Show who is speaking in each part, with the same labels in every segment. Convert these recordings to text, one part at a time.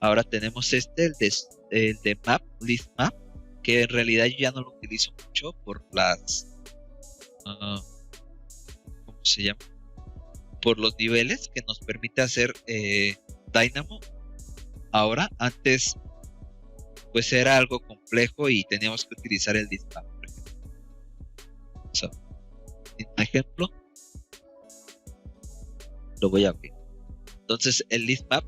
Speaker 1: Ahora tenemos el de map, list map, que en realidad yo ya no lo utilizo mucho por ¿cómo se llama? Por los niveles que nos permite hacer Dynamo. Ahora, antes pues era algo complejo y teníamos que utilizar el list map, por ejemplo. O sea, un ejemplo, lo voy a abrir. Entonces, el list map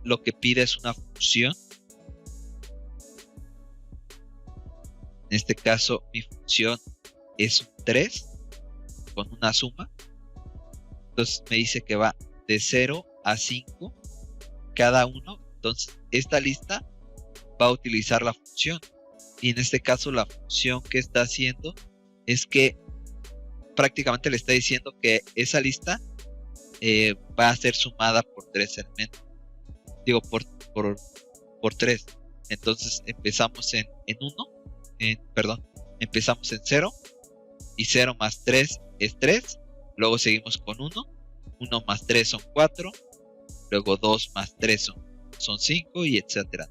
Speaker 1: lo que pide es una función. En este caso, mi función es un 3 con una suma. Entonces me dice que va de 0 a 5 cada uno. Entonces esta lista va a utilizar la función. Y en este caso la función que está haciendo es que prácticamente le está diciendo que esa lista va a ser sumada por 3 elementos. Digo, por 3. Entonces empezamos en 1. Perdón, empezamos en 0. Y 0 más 3 es 3. Luego seguimos con 1. 1 más 3 son 4. Luego 2 más 3 son 5 y etcétera.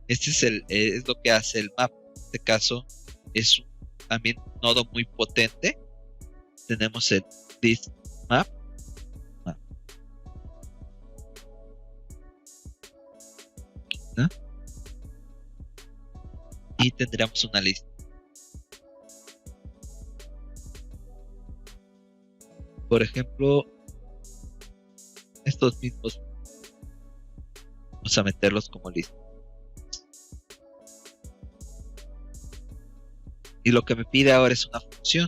Speaker 1: Este es lo que hace el map. En este caso es también un nodo muy potente. Tenemos el list map. ¿No? Y tendríamos una lista. Por ejemplo, estos mismos vamos a meterlos como lista. Y lo que me pide ahora es una función.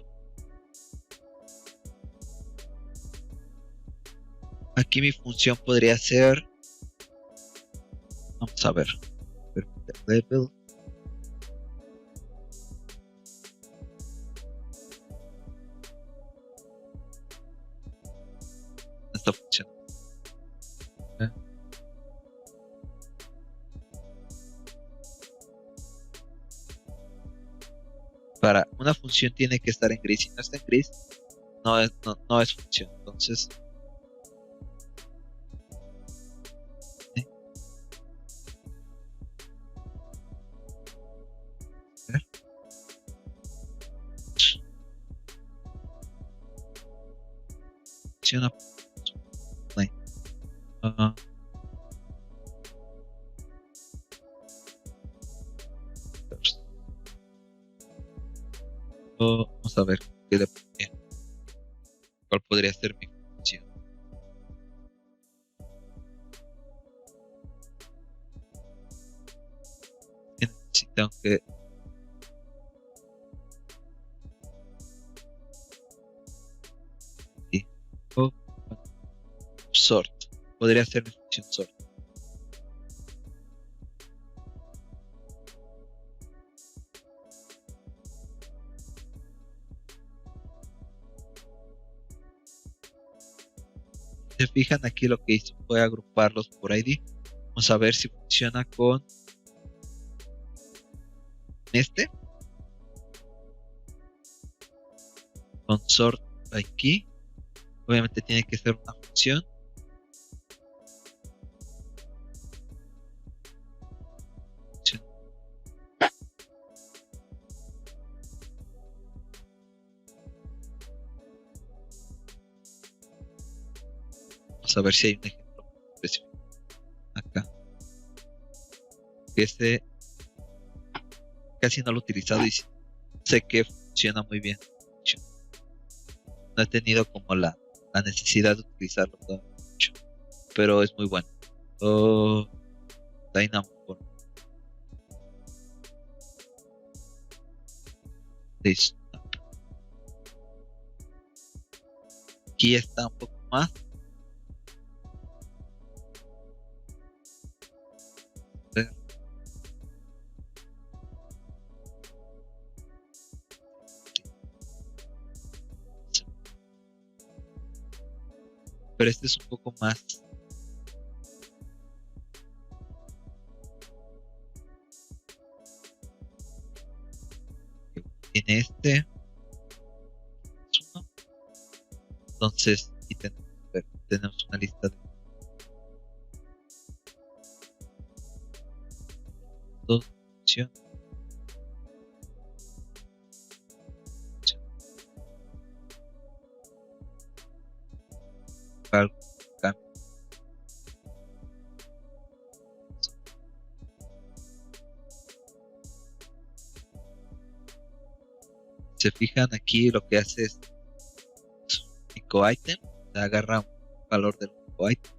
Speaker 1: Aquí mi función podría ser, vamos a ver, level. Esta función. Para una función tiene que estar en gris. Si no está en gris, no es función. Entonces, funciona. Vamos a ver cuál podría ser mi función. Necesito que sort. Podría ser mi función sort. Se fijan aquí lo que hizo fue agruparlos por ID. Vamos a ver si funciona con este. Con sort aquí. Obviamente tiene que ser una función. Vamos a ver si hay un ejemplo específico acá. Este casi no lo he utilizado y sé que funciona muy bien. No he tenido como la necesidad de utilizarlo mucho, pero es muy bueno. Dynamo. Listo. Aquí está un poco más. Pero este es un poco más. Tiene este. Entonces, y tenemos una lista de dos función. Algo cambia. Se fijan aquí, lo que hace es un único ítem, agarra un valor del único ítem,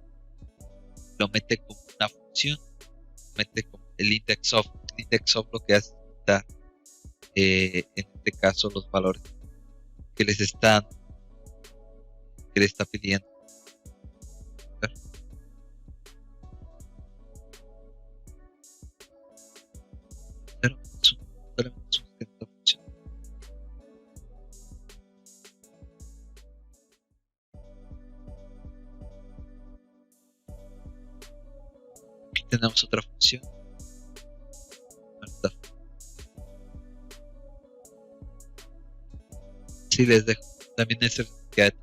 Speaker 1: lo mete como una función, mete como el index of. El index of lo que hace es quitar, en este caso, los valores que les está pidiendo. Pero solamente es una función. Aquí tenemos otra función. Sí, les dejo también ese get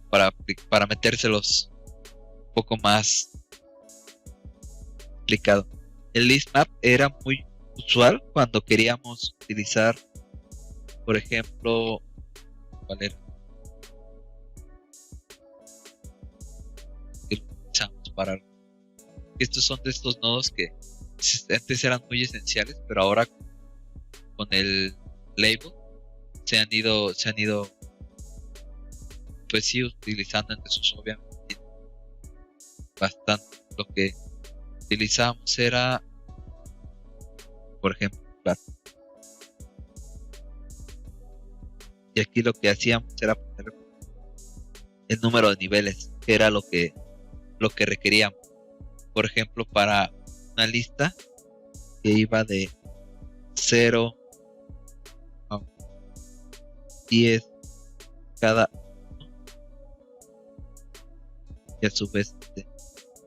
Speaker 1: para metérselos un poco más explicado. El list map era muy usual cuando queríamos utilizar, por ejemplo, ¿cuál era? Que lo utilizamos para. Estos son de estos nodos que antes eran muy esenciales, pero ahora con el label se han ido pues sí utilizando en desuso, obviamente bastante. Lo que utilizábamos era, por ejemplo, claro, y aquí lo que hacíamos era poner el número de niveles, que era lo que requeríamos. Por ejemplo, para una lista que iba de 0 a 10 cada uno, y a su vez,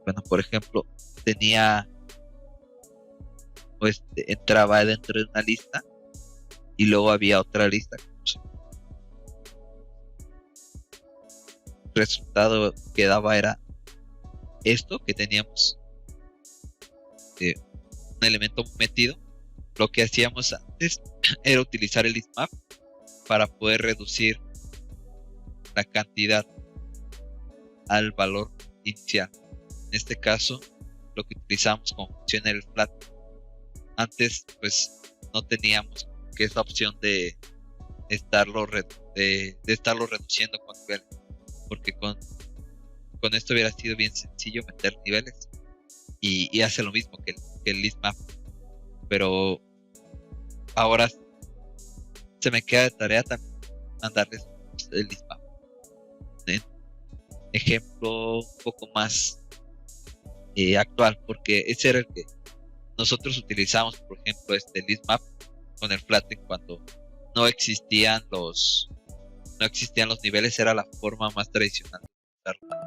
Speaker 1: bueno, por ejemplo, tenía, pues entraba dentro de una lista y luego había otra lista. El resultado que daba era esto que teníamos, un elemento metido. Lo que hacíamos antes era utilizar el listmap para poder reducir la cantidad al valor inicial. En este caso, lo que utilizamos como función era el flat. Antes, pues no teníamos que esa opción de estarlo reduciendo con niveles, porque con esto hubiera sido bien sencillo meter niveles y hace lo mismo que el listmap, pero ahora se me queda de tarea también mandarles el listmap. Ejemplo un poco más actual, porque ese era el que nosotros utilizamos, por ejemplo, listmap con el flatten cuando no existían los niveles, era la forma más tradicional de usarlo.